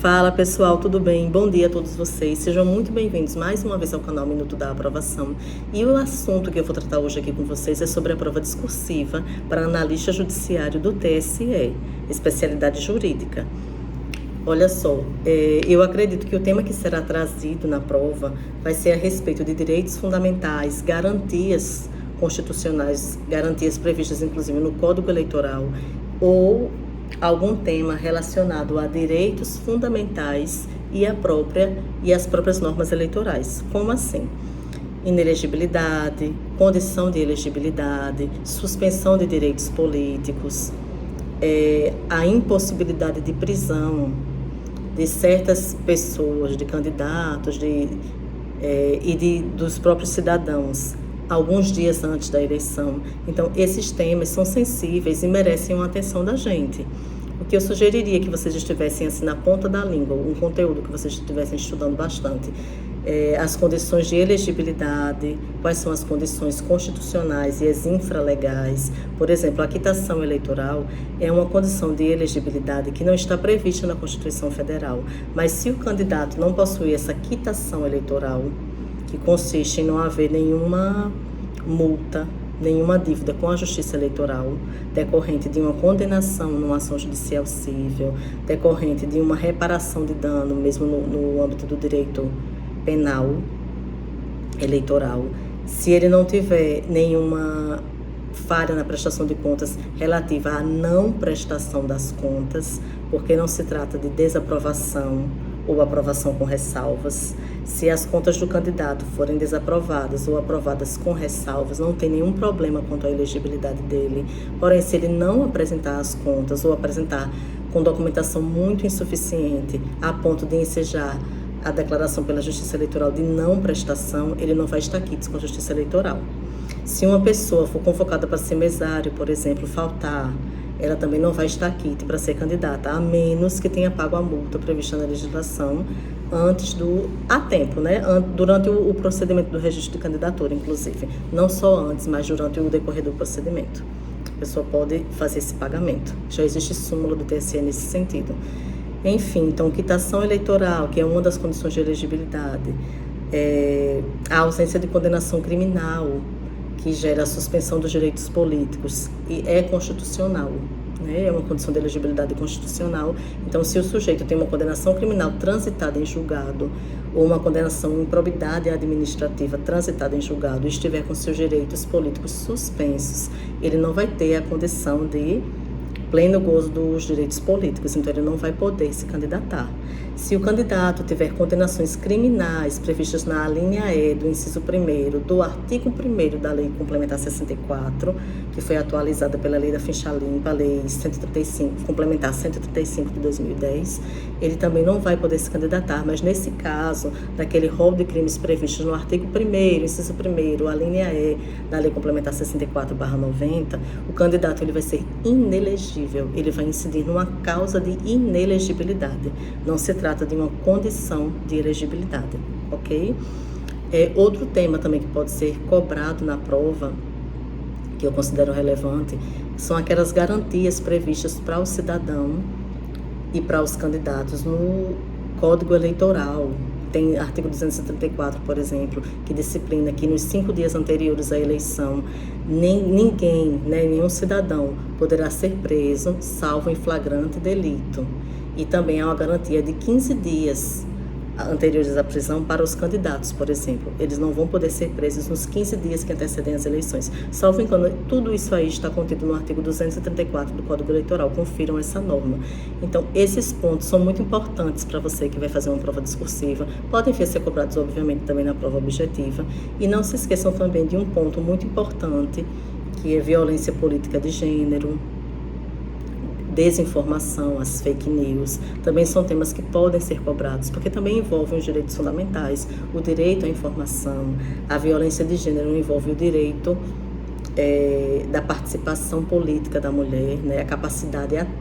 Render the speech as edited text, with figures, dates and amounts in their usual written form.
Fala pessoal, tudo bem? Bom dia a todos vocês. Sejam muito bem-vindos mais uma vez ao canal Minuto da Aprovação. E o assunto que eu vou tratar hoje aqui com vocês é sobre a prova discursiva para analista judiciário do TSE, especialidade jurídica. Olha só, eu acredito que o tema que será trazido na prova vai ser a respeito de direitos fundamentais, garantias constitucionais, garantias previstas inclusive no Código Eleitoral, ou algum tema relacionado a direitos fundamentais e as próprias normas eleitorais. Como assim? Inelegibilidade, condição de elegibilidade, suspensão de direitos políticos, a impossibilidade de prisão de certas pessoas, de candidatos dos próprios cidadãos, alguns dias antes da eleição. Então, esses temas são sensíveis e merecem uma atenção da gente. O que eu sugeriria que vocês estivessem assim na ponta da língua, um conteúdo que vocês estivessem estudando bastante, as condições de elegibilidade, quais são as condições constitucionais e as infralegais. Por exemplo, a quitação eleitoral é uma condição de elegibilidade que não está prevista na Constituição Federal, mas se o candidato não possuir essa quitação eleitoral, que consiste em não haver nenhuma multa, nenhuma dívida com a Justiça Eleitoral, decorrente de uma condenação numa ação judicial civil, decorrente de uma reparação de dano, mesmo no âmbito do direito penal eleitoral, se ele não tiver nenhuma falha na prestação de contas relativa à não prestação das contas, porque não se trata de desaprovação ou aprovação com ressalvas. Se as contas do candidato forem desaprovadas ou aprovadas com ressalvas, não tem nenhum problema quanto à elegibilidade dele. Porém, se ele não apresentar as contas ou apresentar com documentação muito insuficiente a ponto de ensejar a declaração pela Justiça Eleitoral de não prestação, ele não vai estar quites com a Justiça Eleitoral. Se uma pessoa for convocada para ser mesário, por exemplo, faltar, ela também não vai estar quite para ser candidata, a menos que tenha pago a multa prevista na legislação a tempo, né? Durante o procedimento do registro de candidatura, inclusive. Não só antes, mas durante o decorrer do procedimento. A pessoa pode fazer esse pagamento. Já existe súmula do TSE nesse sentido. Enfim, então, quitação eleitoral, que é uma das condições de elegibilidade, a ausência de condenação criminal, que gera a suspensão dos direitos políticos, e é constitucional, né? É uma condição de elegibilidade constitucional. Então, se o sujeito tem uma condenação criminal transitada em julgado, ou uma condenação em improbidade administrativa transitada em julgado, e estiver com seus direitos políticos suspensos, ele não vai ter a condição de pleno gozo dos direitos políticos, então ele não vai poder se candidatar. Se o candidato tiver condenações criminais previstas na alínea E do inciso 1º do artigo 1º da Lei Complementar 64, que foi atualizada pela Lei da Ficha Limpa, a Lei 135, Complementar 135 de 2010, ele também não vai poder se candidatar, mas nesse caso, daquele rol de crimes previstos no artigo 1º, inciso 1º, a alínea E da Lei Complementar 64/90, o candidato ele vai ser inelegível, ele vai incidir numa causa de inelegibilidade. Não se trata de uma condição de elegibilidade, ok? Outro tema também que pode ser cobrado na prova, que eu considero relevante, são aquelas garantias previstas para o cidadão e para os candidatos no Código Eleitoral. Tem artigo 234, por exemplo, que disciplina que nos 5 dias anteriores à eleição, nenhum cidadão poderá ser preso, salvo em flagrante delito. E também há uma garantia de 15 dias anteriores à prisão para os candidatos, por exemplo. Eles não vão poder ser presos nos 15 dias que antecedem as eleições. Salvo engano, tudo isso aí está contido no artigo 234 do Código Eleitoral. Confiram essa norma. Então, esses pontos são muito importantes para você que vai fazer uma prova discursiva. Podem ser cobrados, obviamente, também na prova objetiva. E não se esqueçam também de um ponto muito importante, que é violência política de gênero, desinformação, as fake news, também são temas que podem ser cobrados, porque também envolvem os direitos fundamentais, o direito à informação. A violência de gênero envolve o direito da participação política da mulher, né, a capacidade ativa